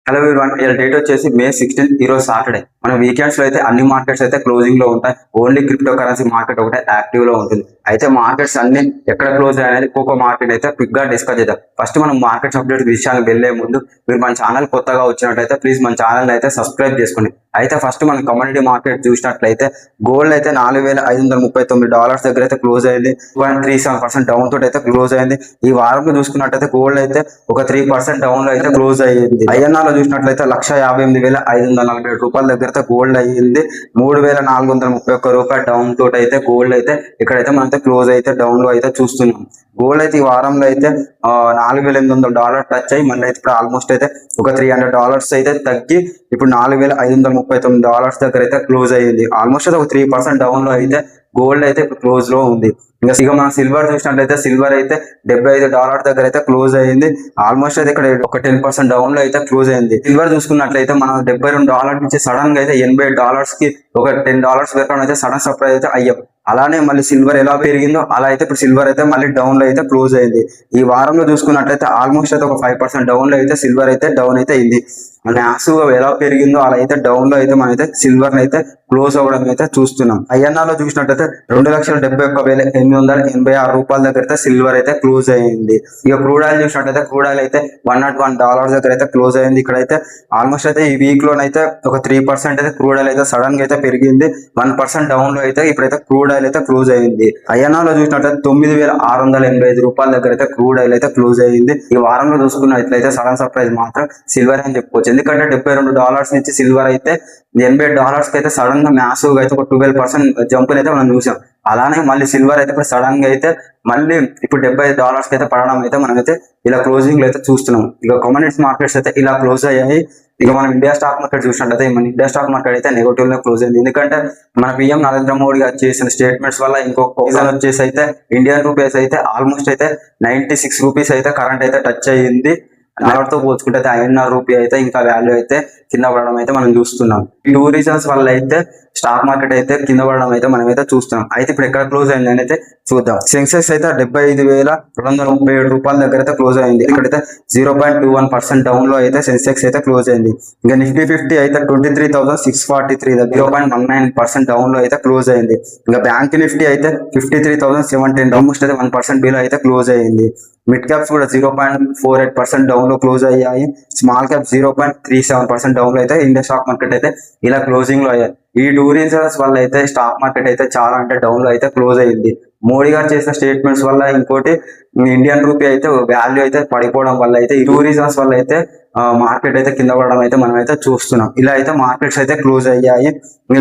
Hello everyone, ఇలా date వచ్చేసి మే 16 ఈరోజు సాటర్డే. మన వీకెండ్స్ లో అయితే అన్ని మార్కెట్స్ అయితే క్లోజింగ్ లో ఉంటాయి. ఓన్లీ క్రిప్టో కరెన్సీ మార్కెట్ ఒకటే యాక్టివ్ లో ఉంటుంది. అయితే మార్కెట్స్ అన్ని ఎక్కడ క్లోజ్ అనేది ఒక్కొక్క మార్కెట్ అయితే క్విక్ గా డిస్కస్ చేద్దాం. ఫస్ట్ మనం మార్కెట్స్ అప్డేట్ విషయానికి వెళ్లే ముందు మీరు మన ఛానల్ కొత్తగా వచ్చినట్లయితే ప్లీజ్ మన ఛానల్ అయితే సబ్స్క్రైబ్ చేసుకోండి. అయితే ఫస్ట్ మనం కమ్యూనిటీ మార్కెట్ చూసినట్లయితే గోల్డ్ అయితే $4,539 దగ్గర అయితే క్లోజ్ అయింది. 0.37% డౌన్ తోటి అయితే క్లోజ్ అయింది. ఈ వారంలో చూసుకున్నట్లయితే గోల్డ్ అయితే ఒక 3% డౌన్ లో అయితే క్లోజ్ అయ్యింది. ఐఎన్ఆర్ లో చూసినట్లయితే $158,540 దగ్గర గోల్డ్ అయ్యింది. $3,431 డౌన్ తోటి అయితే గోల్డ్ అయితే ఇక్కడైతే మనైతే క్లోజ్ అయితే డౌన్ లో అయితే చూస్తున్నాం. గోల్డ్ అయితే ఈ వారంలో అయితే $4,800 టచ్ అయ్యి మళ్ళీ అయితే ఇప్పుడు ఆల్మోస్ట్ అయితే ఒక $300 అయితే తగ్గి ఇప్పుడు $4,539 దగ్గర అయితే క్లోజ్ అయ్యింది. ఆల్మోస్ట్ అయితే ఒక 3% డౌన్ లో అయితే గోల్డ్ అయితే క్లోజ్ లో ఉంది. ఇక మనం సిల్వర్ చూసినట్లయితే సిల్వర్ అయితే $75 దగ్గర అయితే క్లోజ్ అయ్యింది. ఆల్మోస్ట్ అయితే ఇక్కడ ఒక 10% డౌన్ లో అయితే క్లోజ్ అయింది. సిల్వర్ చూసుకున్నట్లయితే మనం $72 నుంచి సడన్ గా అయితే $80 కి ఒక $10 వరకు అయితే సడన్ సర్ప్రైజ్ అయితే అయ్యాం. అలానే మళ్ళీ సిల్వర్ ఎలా పెరిగిందో అలా అయితే ఇప్పుడు సిల్వర్ అయితే మళ్ళీ డౌన్ లో అయితే క్లోజ్ అయింది. ఈ వారంలో చూసుకున్నట్లయితే ఆల్మోస్ట్ అయితే ఒక 5% డౌన్ లో అయితే సిల్వర్ అయితే డౌన్ అయితే అయింది. మ్యాసివ్ ఎలా పెరిగిందో అలా అయితే డౌన్ లో అయితే మనమైతే సిల్వర్ అయితే క్లోజ్ అవ్వడం అయితే చూస్తున్నాం. ఐఎన్ఆర్ లో చూసినట్లయితే $2,71,886 దగ్గర అయితే సిల్వర్ అయితే క్లోజ్ అయింది. ఇక క్రూడ్ ఆయిల్ చూసినట్లయితే క్రూడ్ ఆయిల్ అయితే $101 దగ్గర అయితే క్లోజ్ అయింది. ఇక్కడైతే ఆల్మోస్ట్ అయితే ఈ వీక్ లోనైతే ఒక 3% అయితే క్రూడ్ ఆయిల్ అయితే సడన్ గా అయితే పెరిగింది. 1% డౌన్ లో అయితే ఇప్పుడైతే క్రూడ్ ఆయిల్ అయితే క్లోజ్ అయింది. ఐఎన్ఆర్ లో చూసినట్లయితే $9,685 దగ్గర అయితే క్రూడ్ ఆయిల్ అయితే క్లోజ్ అయింది. ఈ వారంలో చూసుకున్నట్లయితే సడన్ సర్ప్రైజ్ మాత్రం సిల్వర్ అని చెప్పుకోవచ్చు. ఎందుకంటే $72 నుంచి సిల్వర్ అయితే $80 అయితే సడన్ గా మ్యాసివ్ గా అయితే ఒక 12% జంప్ అయితే మనం చూసాం. అలానే మళ్ళీ సిల్వర్ అయితే ఇప్పుడు సడన్ గా అయితే మళ్ళీ ఇప్పుడు $70 అయితే పడడం అయితే మనమైతే ఇలా క్లోజింగ్ లో అయితే చూస్తున్నాం. ఇక కమోడిటీస్ మార్కెట్స్ అయితే ఇలా క్లోజ్ అయ్యాయి. ఇక మనం ఇండియా స్టాక్ మార్కెట్ చూసినట్లయితే మన ఇండియా స్టాక్ మార్కెట్ అయితే నెగటివ్ లో క్లోజ్ అయింది. ఎందుకంటే మన పిఎం నరేంద్ర మోడీ గారు చేసిన స్టేట్మెంట్స్ వల్ల ఇంకొక రీజన్ వచ్చేసి అయితే ఇండియన్ రూపీస్ అయితే ఆల్మోస్ట్ అయితే ₹96 అయితే కరెంట్ అయితే టచ్ అయ్యింది. తో పోల్చుకుంటే అయితే ఐఎన్ఆర్ రూపీ అయితే ఇంకా వాల్యూ అయితే కింద పడడం అయితే మనం చూస్తున్నాం. ఈ 2 రీజన్స్ వల్ల అయితే స్టాక్ మార్కెట్ అయితే కింద పడడం అయితే మనం అయితే చూస్తున్నాం. అయితే ఇప్పుడు ఎక్కడ క్లోజ్ అయింది అని అయితే చూద్దాం. సెన్సెక్స్ అయితే $75,237 దగ్గర అయితే క్లోజ్ అయింది. ఇక్కడైతే 0.21% డౌన్ లో అయితే సెన్సెక్స్ అయితే క్లోజ్ అయింది. ఇంకా నిఫ్టీ 50 అయితే 23,643 దగ్గర 0.19% డౌన్ లో అయితే క్లోజ్ అయింది. ఇంకా బ్యాంక్ నిఫ్టీ అయితే 53,017 ఆల్మోస్ట్ అయితే 1% బిలో అయితే క్లోజ్ అయింది. మిడ్ క్యాప్స్ కూడా 0.48% డౌన్ లో క్లోజ్ అయ్యాయి. స్మాల్ క్యాప్ 0.37% డౌన్ లో అయితే ఇండియా స్టాక్ మార్కెట్ అయితే ఇలా క్లోజింగ్ లో అయ్యాయి. ఈ 2 రీజన్స్ వల్ల అయితే స్టాక్ మార్కెట్ అయితే చాలా అంటే డౌన్ లో అయితే క్లోజ్ అయ్యింది. మోడీ గారు చేసిన స్టేట్మెంట్స్ వల్ల ఇంకోటి ఇండియన్ రూపీ అయితే వాల్యూ అయితే పడిపోవడం వల్ల అయితే ఈ 2 రీజన్స్ వల్ల అయితే మార్కెట్ అయితే కింద పడడం అయితే మనం అయితే చూస్తున్నాం. ఇలా అయితే మార్కెట్స్ అయితే క్లోజ్ అయ్యాయి.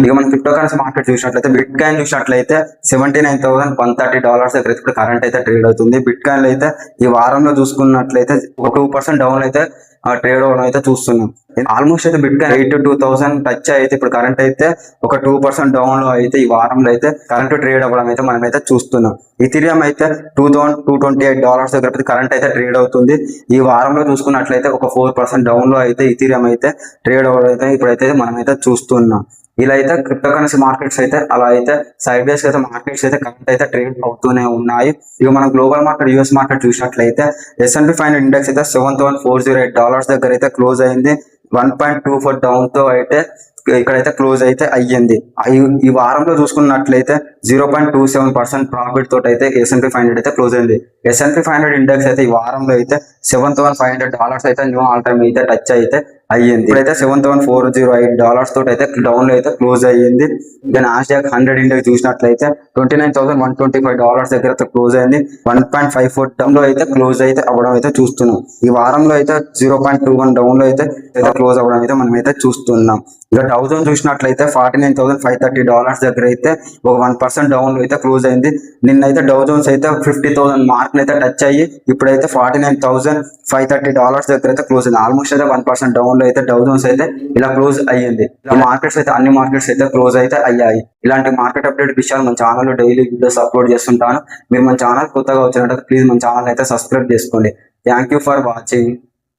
ఇక మనం క్రిప్టో కరెన్సీ మార్కెట్ చూసినట్లయితే బిట్ కాయిన్ చూసినట్లయితే $79,130 దగ్గర ఇప్పుడు కరెంట్ అయితే ట్రేడ్ అవుతుంది. బిట్ కాయిన్ అయితే ఈ వారంలో చూసుకున్నట్లయితే ఒక 2% డౌన్ అయితే ట్రేడ్ అవ్వడం అయితే చూస్తున్నాం. ఆల్మోస్ట్ అయితే బిట్ కాయిన్ 82,000 టచ్ అయితే ఇప్పుడు కరెంట్ అయితే ఒక 2% డౌన్ లో అయితే ఈ వారంలో అయితే కరెంట్ ట్రేడ్ అవ్వడం అయితే మనం అయితే చూస్తున్నాం. ఇథీరియం అయితే $2,228 దగ్గర కరెంట్ అయితే ట్రేడ్ అవుతుంది. ఈ వారంలో చూసుకున్నట్లయితే ఒక 4% డౌన్ లో అయితే ఇథీరియం అయితే ట్రేడ్ అవ్వడం అయితే ఇప్పుడైతే మనం అయితే చూస్తున్నాం. ఇలా అయితే క్రిప్టో కరెన్సీ మార్కెట్స్ అయితే అలా అయితే సైడ్ వేస్ అయితే మార్కెట్స్ అయితే కరెంట్ అయితే ట్రేడ్ అవుతూనే ఉన్నాయి. ఇక మనం గ్లోబల్ మార్కెట్ యూఎస్ మార్కెట్ చూసినట్లయితే S&P 500 ఇండెక్స్ అయితే $7,408 దగ్గర అయితే క్లోజ్ అయింది. 1.24 డౌన్ తో అయితే ఇక్కడైతే క్లోజ్ అయితే అయ్యింది. ఈ వారంలో చూసుకున్నట్లయితే 0.27% ప్రాఫిట్ తోటి అయితే S&P 500 అయితే క్లోజ్ అయింది. S&P 500 ఇండెక్స్ అయితే ఈ వారంలో అయితే $7,500 అయితే న్యూ ఆల్ టైమ్ అయితే టచ్ అయితే అయ్యింది. ఇప్పుడైతే $7,408 తోటి అయితే డౌన్ లో అయితే క్లోజ్ అయ్యింది. ఇక నాస్డాక్ 100 ఇండెక్స్ చూసినట్లయితే $29,125 దగ్గర క్లోజ్ అయింది. 1.54 డౌన్ లో అయితే క్లోజ్ అయితే అవ్వడం అయితే చూస్తున్నాం. ఈ వారంలో అయితే 0.21 డౌన్ లో అయితే క్లోజ్ అవ్వడం అయితే మనం అయితే చూస్తున్నాం. ఇక డౌ జోన్స్ చూసినట్లయితే $49,530 దగ్గర అయితే ఒక 1% డౌన్ లో అయితే క్లోజ్ అయింది. నిన్నైతే డౌ జోన్స్ అయితే 50,000 మార్క్ అయితే టచ్ అయ్యి ఇప్పుడైతే $49,530 దగ్గర అయితే క్లోజ్ అయింది. ఆల్మోస్ట్ అయితే 1% డౌన్ లో అయితే డౌ జోన్స్ అయితే ఇలా క్లోజ్ అయ్యింది. ఇలా మార్కెట్స్ అయితే అన్ని మార్కెట్స్ అయితే క్లోజ్ అయితే అయ్యాయి. ఇలాంటి మార్కెట్ అప్డేట్ విషయాలు మన ఛానల్లో డైలీ వీడియోస్ అప్లోడ్ చేస్తుంటాను. మీరు మన ఛానల్ కొత్తగా వచ్చినట్టు ప్లీజ్ మన ఛానల్ అయితే సబ్స్క్రైబ్ చేసుకోండి. Thank you for watching.